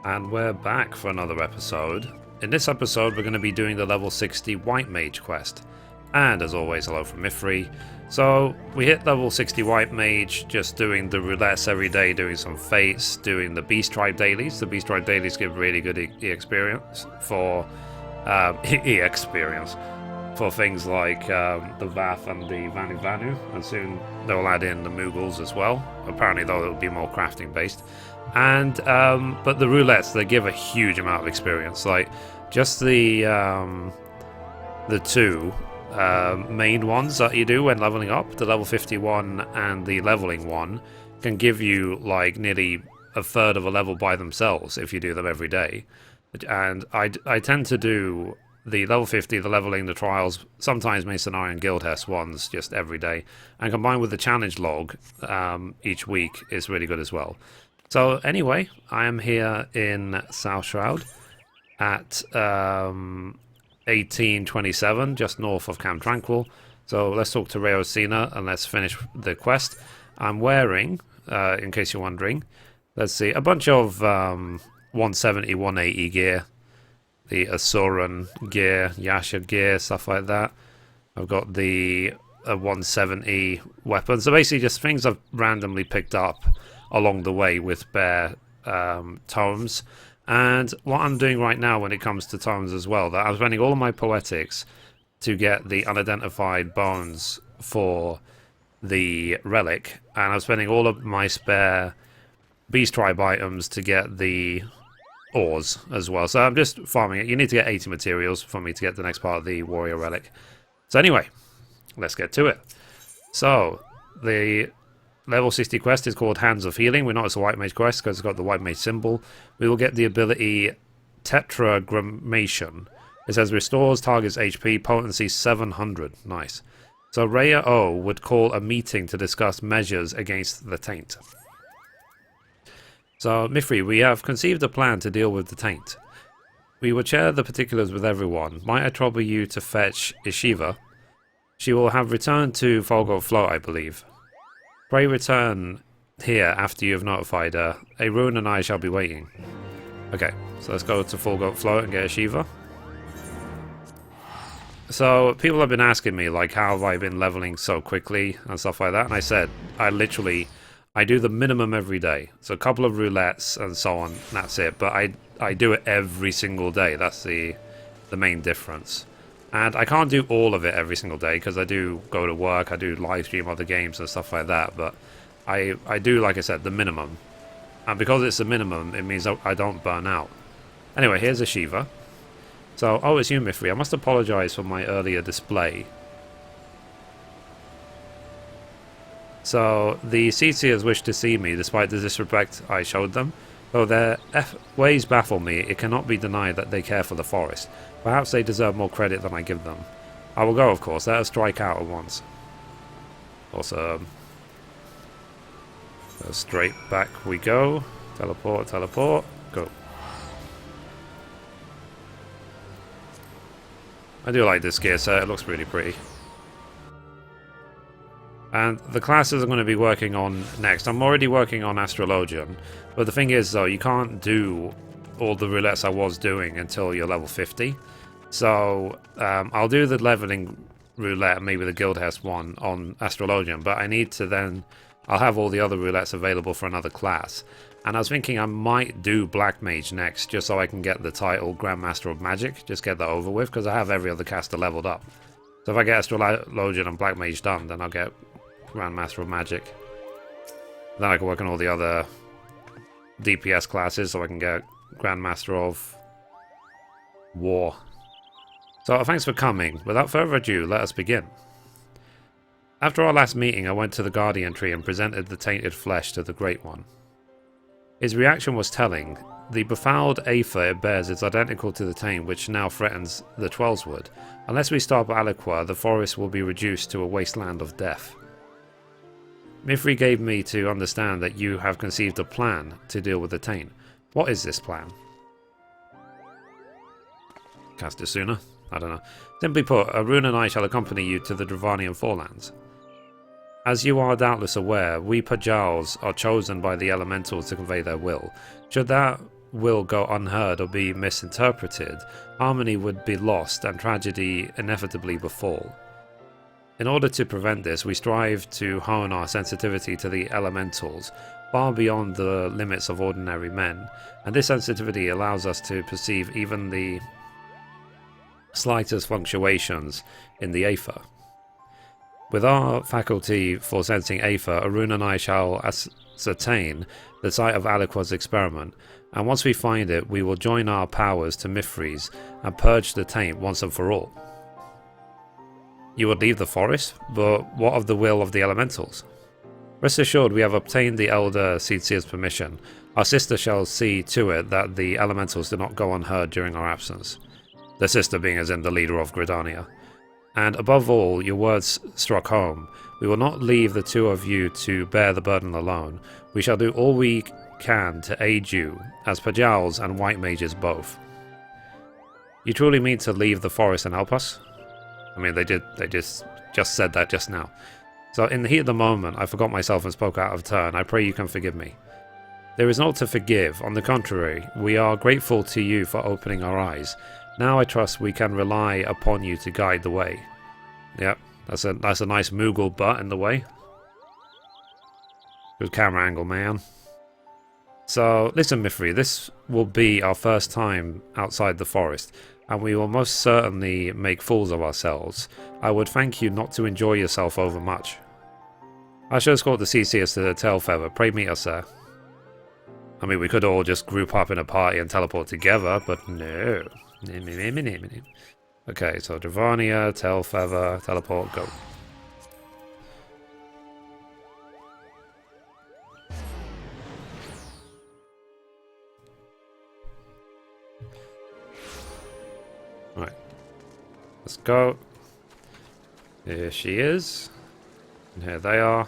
And we're back for another episode. In this episode, we're going to be doing the level 60 White Mage Quest. And as always, hello from Mithrie. So, we hit level 60 White Mage, just doing the roulettes every day, doing some fates, doing the Beast Tribe dailies. The Beast Tribe dailies give really good experience for... experience for things like the Vath and the Vanu Vanu, and soon they'll add in the Moogles as well. Apparently, though, it'll be more crafting based. And but the roulettes, they give a huge amount of experience. Like just the two main ones that you do when leveling up, the level 51 and the leveling one, can give you like nearly a third of a level by themselves if you do them every day. And I tend to do the level 50, the leveling, the trials, sometimes Masonari and Guildhest ones just every day. And combined with the challenge log each week is really good as well. So anyway, I am here in South Shroud at 1827, just north of Camp Tranquil. So let's talk to Reosina and let's finish the quest. I'm wearing, in case you're wondering, let's see, a bunch of 170, 180 gear. The Asuran gear, Yasha gear, stuff like that. I've got the 170 weapons. So basically just things I've randomly picked up along the way with bare tomes. And what I'm doing right now when it comes to tomes as well, that I'm spending all of my poetics to get the unidentified bones for the relic, and I'm spending all of my spare Beast Tribe items to get the ores as well. So I'm just farming it. You need to get 80 materials for me to get the next part of the warrior relic. So anyway, let's get to it. So the level 60 quest is called Hands of Healing. We know it's a White Mage quest because it's got the White Mage symbol. We will get the ability Tetragrammation. It says restores target's HP, potency 700. Nice. So Rhea O would call a meeting to discuss measures against the taint. So Mithrie, we have conceived a plan to deal with the taint. We will share the particulars with everyone. Might I trouble you to fetch Ishiva? She will have returned to Folgoat Float, I believe. Pray return here after you have notified her. A rune and I shall be waiting. Okay, so let's go to Folgoat Float and get a Shiva. So people have been asking me like how have I been leveling so quickly and stuff like that, and I said I do the minimum every day. So a couple of roulettes and so on, that's it. But I do it every single day. That's the main difference. And I can't do all of it every single day because I do go to work, I do live stream other games and stuff like that, but I do, like I said, the minimum. And because it's the minimum, it means I don't burn out. Anyway, here's a Shiva. So, oh, it's you, Mithrie. I must apologize for my earlier display. So, the Seetsiers wish to see me despite the disrespect I showed them. Though their ways baffle me, it cannot be denied that they care for the forest. Perhaps they deserve more credit than I give them. I will go, of course. Let us strike out at once. Awesome. So straight back we go. Teleport, teleport. Go. I do like this gear set. It looks really pretty. And the classes I'm going to be working on next. I'm already working on Astrologian. But the thing is, though, you can't do all the roulettes I was doing until you're level 50. So I'll do the leveling roulette, maybe the Guildhest one on Astrologian. But I need to then... I'll have all the other roulettes available for another class. And I was thinking I might do Black Mage next, just so I can get the title Grandmaster of Magic. Just get that over with, because I have every other caster leveled up. So if I get Astrologian and Black Mage done, then I'll get Grandmaster of Magic. Then I can work on all the other DPS classes, so I can get Grandmaster of War. So thanks for coming. Without further ado, let us begin. After our last meeting, I went to the Guardian Tree and presented the tainted flesh to the Great One. His reaction was telling. The befouled aether it bears is identical to the taint which now threatens the Twelswood. Unless we stop Aliqua, the forest will be reduced to a wasteland of death. Mithrie gave me to understand that you have conceived a plan to deal with the taint. What is this plan? Cast it sooner? I don't know. Simply put, a rune and I shall accompany you to the Dravanian Forelands. As you are doubtless aware, we Pajals are chosen by the elementals to convey their will. Should that will go unheard or be misinterpreted, harmony would be lost and tragedy inevitably befall. In order to prevent this, we strive to hone our sensitivity to the elementals, far beyond the limits of ordinary men, and this sensitivity allows us to perceive even the slightest fluctuations in the Aether. With our faculty for sensing Aether, Arun and I shall ascertain the site of Aliqua's experiment, and once we find it, we will join our powers to Mithrie's and purge the taint once and for all. You would leave the forest, but what of the will of the elementals? Rest assured, we have obtained the Elder Seedseer's permission. Our sister shall see to it that the elementals do not go unheard during our absence. The sister being as in the leader of Gridania. And above all, your words struck home. We will not leave the two of you to bear the burden alone. We shall do all we can to aid you, as Pajals and White Mages both. You truly mean to leave the forest and help us? I mean, they just said that just now. So in the heat of the moment, I forgot myself and spoke out of turn. I pray you can forgive me. There is naught to forgive. On the contrary, we are grateful to you for opening our eyes. Now I trust we can rely upon you to guide the way. Yep, that's a nice Moogle butt in the way. Good camera angle, man. So, listen, Mithrie, this will be our first time outside the forest, and we will most certainly make fools of ourselves. I would thank you not to enjoy yourself overmuch. I shall escort the Seedseers to the Tailfeather. Pray meet us there. I mean, we could all just group up in a party and teleport together, but no. Okay, so Dravania, Tailfeather, teleport, go. Right. Let's go. Here she is. And here they are.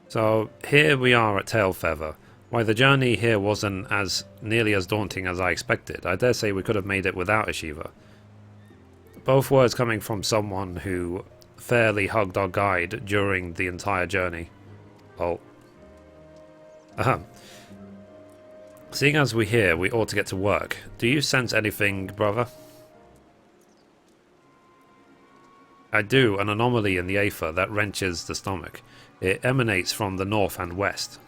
So here we are at Tailfeather. Why, the journey here wasn't as nearly as daunting as I expected. I dare say we could have made it without a Shiva. Both words coming from someone who fairly hugged our guide during the entire journey. Oh. Seeing as we're here, we ought to get to work. Do you sense anything, brother? I do, an anomaly in the Aether that wrenches the stomach. It emanates from the north and west.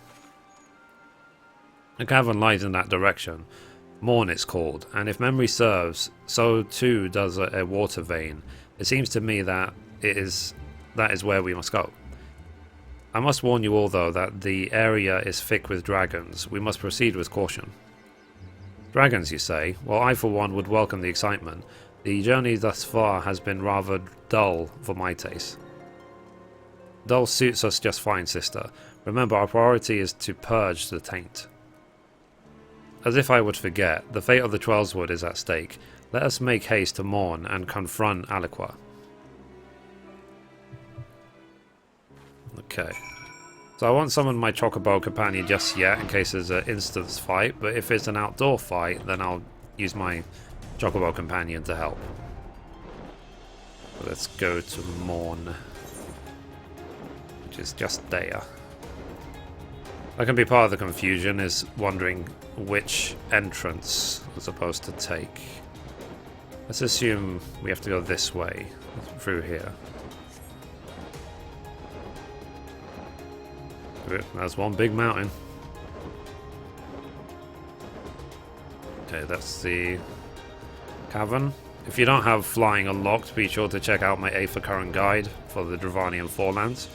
A cavern lies in that direction. Morn it's called, and if memory serves, so too does a water vein. It seems to me that that is where we must go. I must warn you all, though, that the area is thick with dragons. We must proceed with caution. Dragons, you say? Well, I for one would welcome the excitement. The journey thus far has been rather dull for my taste. Dull suits us just fine, sister. Remember, our priority is to purge the taint. As if I would forget, the fate of the Twelswood is at stake. Let us make haste to mourn and confront Aliqua. Okay. So I won't summon my Chocobo companion just yet in case there's an instance fight, but if it's an outdoor fight, then I'll use my Chocobo companion to help. So let's go to Morn, which is just there. That can be part of the confusion, is wondering which entrance we're supposed to take. Let's assume we have to go this way, through here. That's one big mountain. Okay, that's the cavern. If you don't have flying unlocked, be sure to check out my Aether Current guide for the Dravanian Forelands.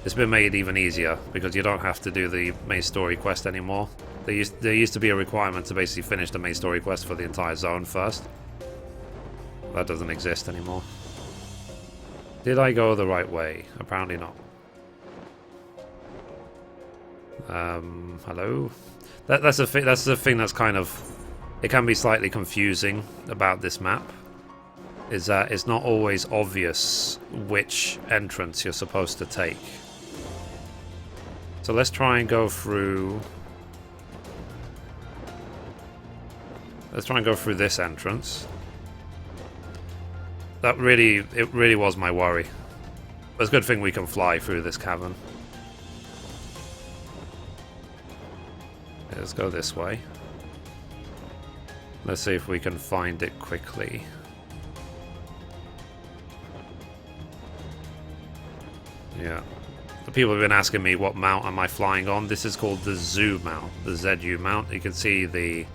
It's been made even easier because you don't have to do the main story quest anymore. There used to be a requirement to basically finish the main story quest for the entire zone first. That doesn't exist anymore. Did I go the right way? Apparently not. Hello? That's the thing that's kind of... It can be slightly confusing about this map. Is that it's not always obvious which entrance you're supposed to take. So let's try and go through... Let's try and go through this entrance. It really was my worry. But it's a good thing we can fly through this cavern. Okay, let's go this way. Let's see if we can find it quickly. Yeah. The people have been asking me what mount am I flying on. This is called the ZU mount, the ZU mount. You can see the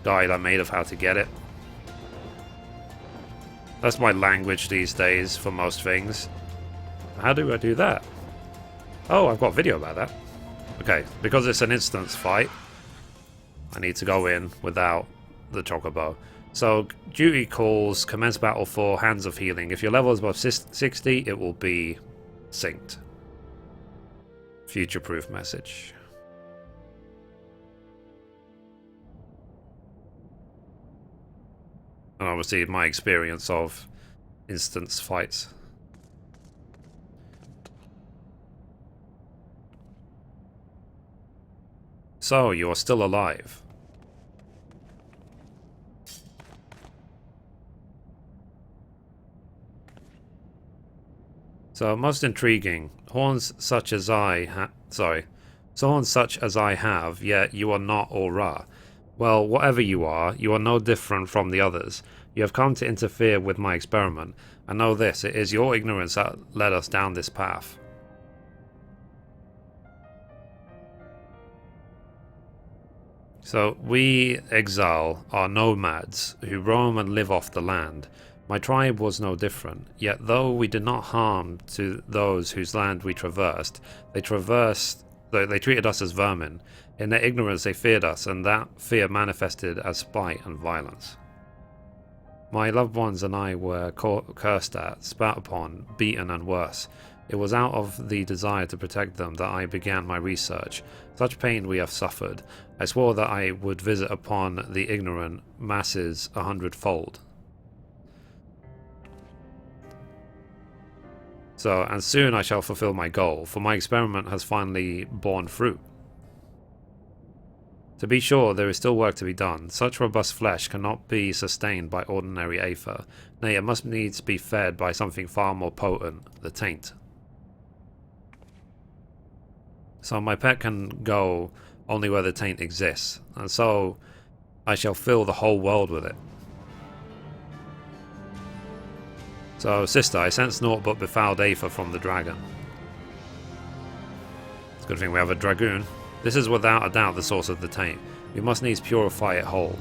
guide I made of how to get it. That's my language these days for most things. How do I do that? Oh, I've got a video about that. Okay, because it's an instance fight, I need to go in without the chocobo. So, duty calls, commence battle for Hands of Healing. If your level is above 60, it will be synced. Future-proof message. And obviously my experience of instance fights. So, you are still alive. So, most intriguing. Horns such as I have, yet you are not Aura. Well, whatever you are no different from the others. You have come to interfere with my experiment. I know this, it is your ignorance that led us down this path. So, we exile are nomads who roam and live off the land. My tribe was no different, yet though we did not harm to those whose land we traversed, they treated us as vermin. In their ignorance they feared us, and that fear manifested as spite and violence. My loved ones and I were cursed at, spat upon, beaten and worse. It was out of the desire to protect them that I began my research. Such pain we have suffered. I swore that I would visit upon the ignorant masses 100-fold. So, and soon I shall fulfill my goal, for my experiment has finally borne fruit. To be sure, there is still work to be done. Such robust flesh cannot be sustained by ordinary aether. Nay, it must needs be fed by something far more potent, the taint. So my pet can go only where the taint exists, and so I shall fill the whole world with it. So, sister, I sense naught but befouled aether from the dragon. It's a good thing we have a dragoon. This is without a doubt the source of the taint. We must needs purify it whole.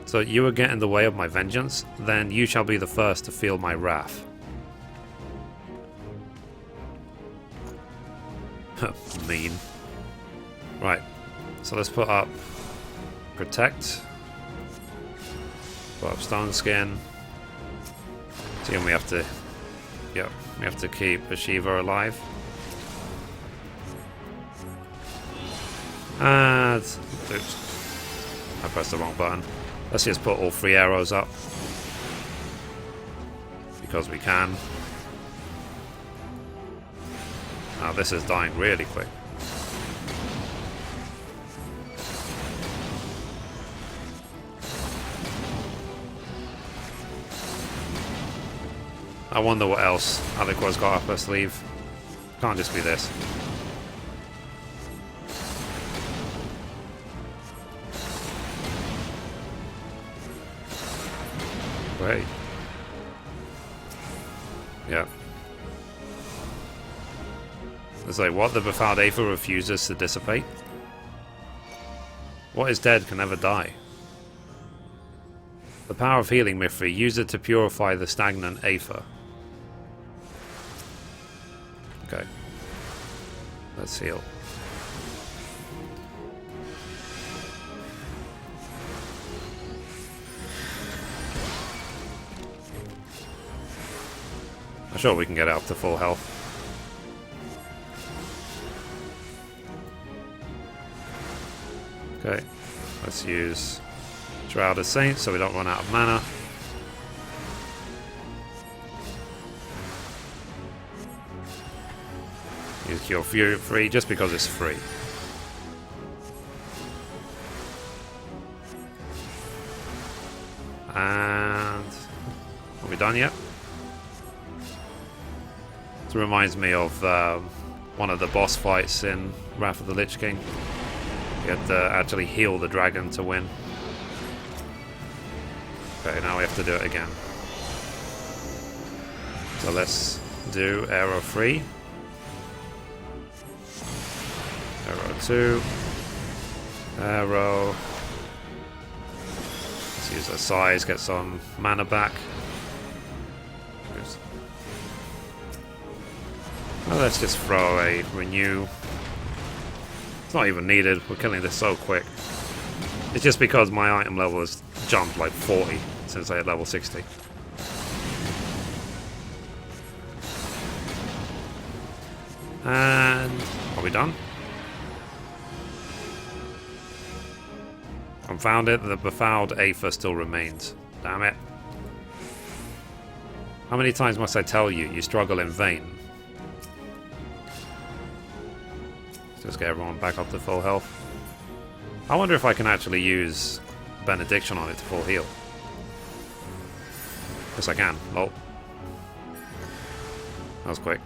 So you will get in the way of my vengeance? Then you shall be the first to feel my wrath. Mean. Right, so let's put up Protect. Put up Stone Skin. See, and we have to... Yep, we have to keep Shiva alive. And... Oops. I pressed the wrong button. Let's just put all 3 arrows up. Because we can. Now this is dying really quick. I wonder what else Aliqua's got up her sleeve. Can't just be this. Wait. Yeah. It's like, what? The befouled aether refuses to dissipate? What is dead can never die. The power of healing, Mithrie. Use it to purify the stagnant aether. Okay. Let's heal. I'm sure we can get it up to full health. Okay, let's use Shroud of Saints so we don't run out of mana. Use Cure Fury free just because it's free. And done yet? This reminds me of one of the boss fights in Wrath of the Lich King. You had to actually heal the dragon to win. Okay, now we have to do it again. So let's do arrow 3. Arrow 2. Arrow. Let's use a size, get some mana back. Well, let's just throw a renew. It's not even needed, we're killing this so quick. It's just because my item level has jumped like 40 since I hit level 60. And are we done? Confound it, the befouled Aether still remains. Damn it. How many times must I tell you, you struggle in vain? Let's just get everyone back up to full health. I wonder if I can actually use Benediction on it to full heal. Yes, I can. Lol. That was quick.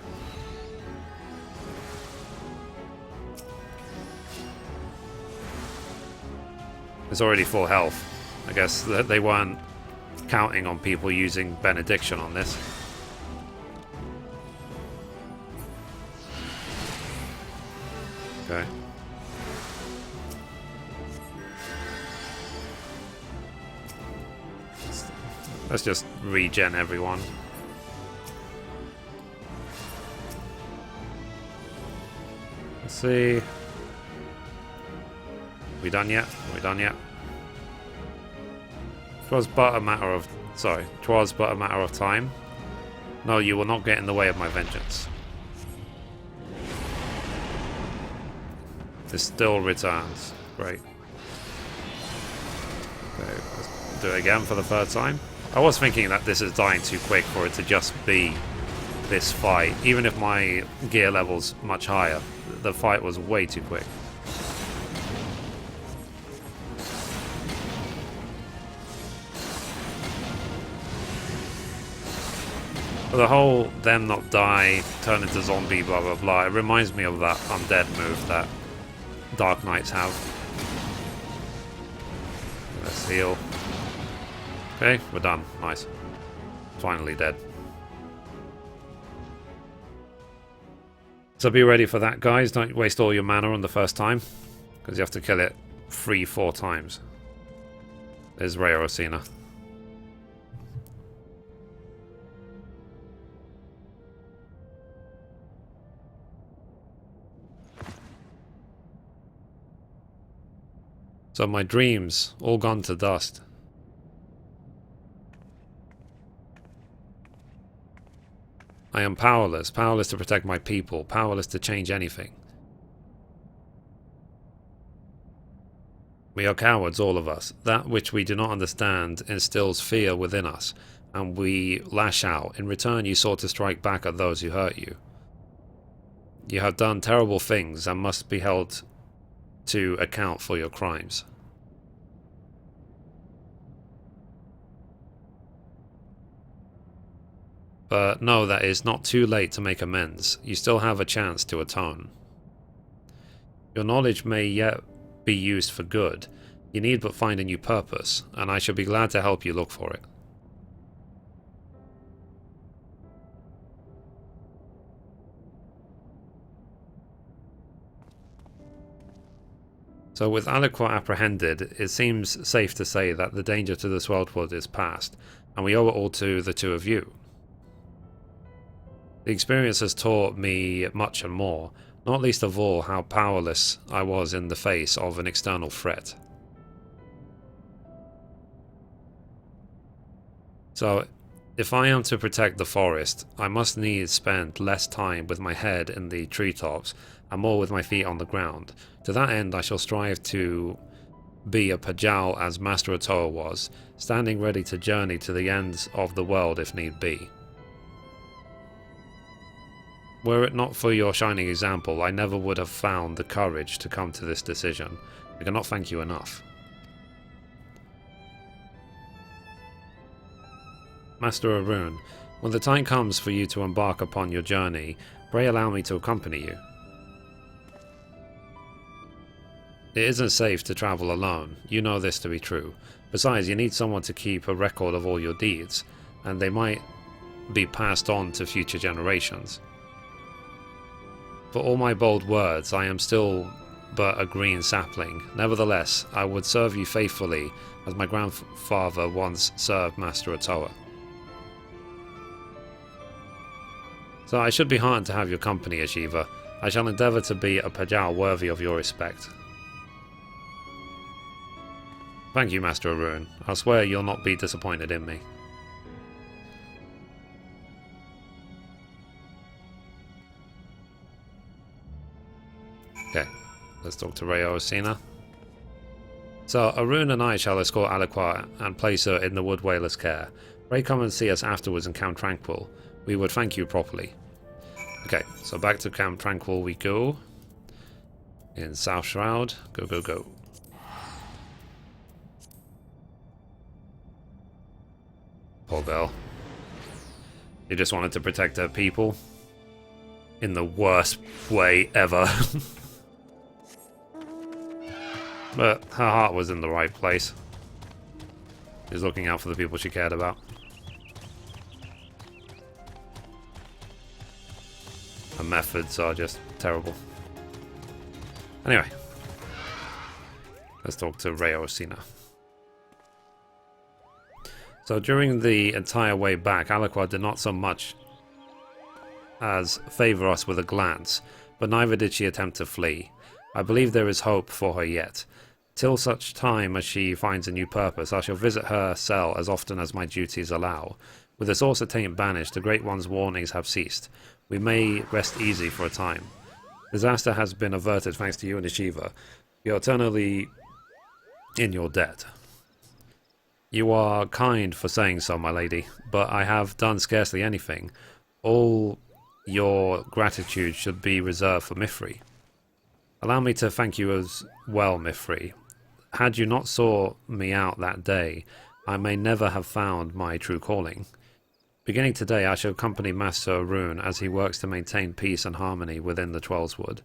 It's already full health. I guess that they weren't counting on people using Benediction on this. Okay. Let's just regen everyone. Let's see. We done yet? We done yet? 'Twas but a matter of... Sorry. 'Twas but a matter of time. No, you will not get in the way of my vengeance. This still returns. Great. Okay, let's do it again for the third time. I was thinking that this is dying too quick for it to just be this fight. Even if my gear level's much higher, the fight was way too quick. But the whole them not die, turn into zombie, blah blah blah, it reminds me of that undead move that Dark Knights have. Let's heal. Okay, we're done. Nice. Finally dead. So be ready for that, guys. Don't waste all your mana on the first time, because you have to kill it 3-4 times. There's Ray Rosina. So my dreams, all gone to dust. I am powerless, powerless to protect my people, powerless to change anything. We are cowards, all of us. That which we do not understand instills fear within us, and we lash out. In return, you sought to strike back at those who hurt you. You have done terrible things and must be held to account for your crimes. But know that it is not too late to make amends. You still have a chance to atone. Your knowledge may yet be used for good. You need but find a new purpose, and I shall be glad to help you look for it. So with Aliqua apprehended, it seems safe to say that the danger to this world is past, and we owe it all to the two of you. The experience has taught me much and more, not least of all how powerless I was in the face of an external threat. So, if I am to protect the forest, I must needs spend less time with my head in the treetops and more with my feet on the ground. To that end, I shall strive to be a Pajal as Master Otoa was, standing ready to journey to the ends of the world if need be. Were it not for your shining example, I never would have found the courage to come to this decision. I cannot thank you enough. Master Arun, when the time comes for you to embark upon your journey, pray allow me to accompany you. It isn't safe to travel alone. You know this to be true. Besides, you need someone to keep a record of all your deeds, and they might be passed on to future generations. For all my bold words, I am still but a green sapling. Nevertheless, I would serve you faithfully, as my grandfather once served Master Otoa. So I should be heartened to have your company, Ashiva. I shall endeavour to be a Pajal worthy of your respect. Thank you, Master Arun. I swear you'll not be disappointed in me. Okay, let's talk to Reo Osina. So, Arun and I shall escort Aliqua and place her in the Wood Whaler's care. Pray come and see us afterwards in Camp Tranquil. We would thank you properly. Okay, so back to Camp Tranquil we go. In South Shroud. Go, go, go. Poor girl. She just wanted to protect her people. In the worst way ever. But her heart was in the right place. She's looking out for the people she cared about. Her methods are just terrible. Anyway. Let's talk to Reo Osina. So during the entire way back, Aliqua did not so much as favour us with a glance, but neither did she attempt to flee. I believe there is hope for her yet. Till such time as she finds a new purpose, I shall visit her cell as often as my duties allow. With the source attained banished, the Great One's warnings have ceased. We may rest easy for a time. Disaster has been averted thanks to you and Ashiva. You're eternally in your debt. You are kind for saying so, my lady, but I have done scarcely anything. All your gratitude should be reserved for Mithrie. Allow me to thank you as well, Mithrie. Had you not sought me out that day, I may never have found my true calling. Beginning today, I shall accompany Master Arun as he works to maintain peace and harmony within the Twelveswood.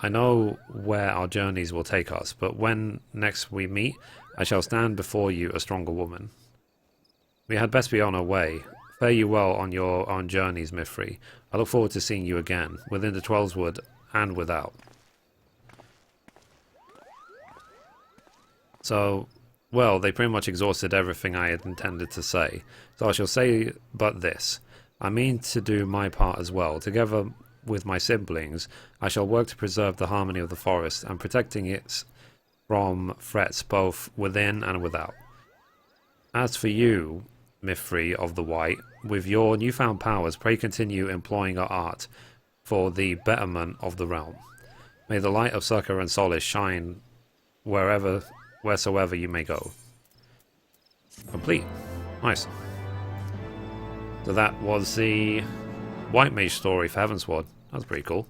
I know where our journeys will take us, but when next we meet, I shall stand before you a stronger woman. We had best be on our way. Fare you well on your own journeys, Mithrie. I look forward to seeing you again, within the Twelveswood and without. So, well, they pretty much exhausted everything I had intended to say. So I shall say but this. I mean to do my part as well. Together with my siblings, I shall work to preserve the harmony of the forest and protecting it from threats both within and without. As for you, Mithrie of the White, with your newfound powers, pray continue employing our art for the betterment of the realm. May the light of succor and solace shine wheresoever you may go. Complete. Nice. So that was the White Mage story for Heavensward. That's pretty cool.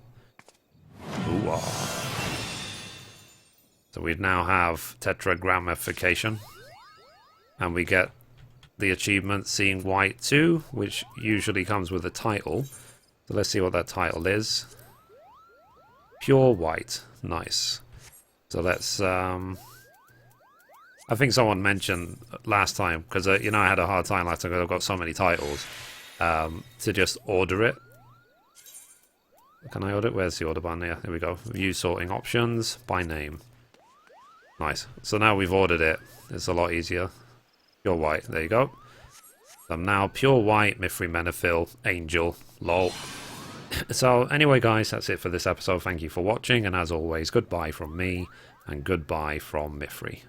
Ooh-ah. So we now have tetragrammification. And we get the achievement Seeing White 2, which usually comes with a title. So let's see what that title is. Pure White. Nice. So let's... I think someone mentioned last time, because you know I had a hard time last time because I've got so many titles, to just order it. Can I order it? Where's the order button here? Here we go. View sorting options by name. Nice. So now we've ordered it. It's a lot easier. Pure White. There you go. I'm now Pure White, Mithrie Menethil, Angel, lol. So anyway guys, that's it for this episode. Thank you for watching, and as always, goodbye from me, and goodbye from Mithrie.